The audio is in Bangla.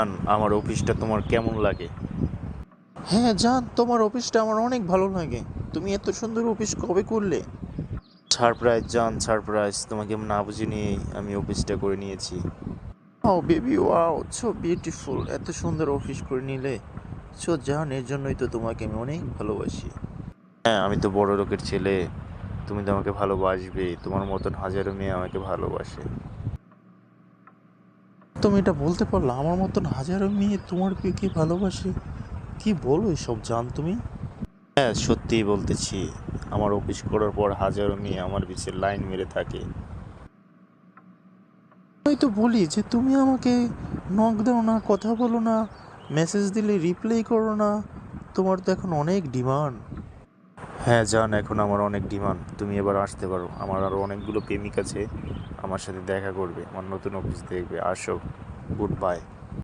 জান, আমার অফিসটা তোমার কেমন লাগে? হ্যাঁ জান, তোমার অফিসটা আমার অনেক ভালো লাগে। তুমি এত সুন্দর অফিস কবে করলে? সারপ্রাইজ জান, সারপ্রাইজ! তোমাকে না বুঝিয়ে আমি অফিসটা করে নিয়েছি। ও বেবি, ওয়াও, সো বিউটিফুল! এত সুন্দর অফিস করে নিলে। সো জান, এর জন্যই তো তোমাকে আমি অনেক ভালোবাসি। হ্যাঁ, আমি তো বড় লোকের ছেলে। তুমি তো আমাকে ভালোবাসবে, তোমার মতন হাজারো মেয়ে আমাকে ভালোবাসে। তুমি এটা বলতে পারলো, আমার মতন হাজারো মেয়ে তোমার কে ভালোবাসে? কি বলো এসব জান তুমি? হ্যাঁ, সত্যিই বলতেছি। আমার অফিস করার পর হাজারো মেয়ে আমার পিছে লাইন মেরে থাকে। আমি তো বলি যে তুমি আমাকে নক দাও না, কথা বলো না, মেসেজ দিলে রিপ্লাই করো না। তোমার তো এখন অনেক ডিমান্ড। হ্যাঁ জান, এখন আমার অনেক ডিমান্ড। তুমি এবার আসতে পারো, আমার আরও অনেকগুলো প্রেমিক আছে, আমার সাথে দেখা করবে, আমার নতুন অফিস দেখবে। আসো, গুড বাই।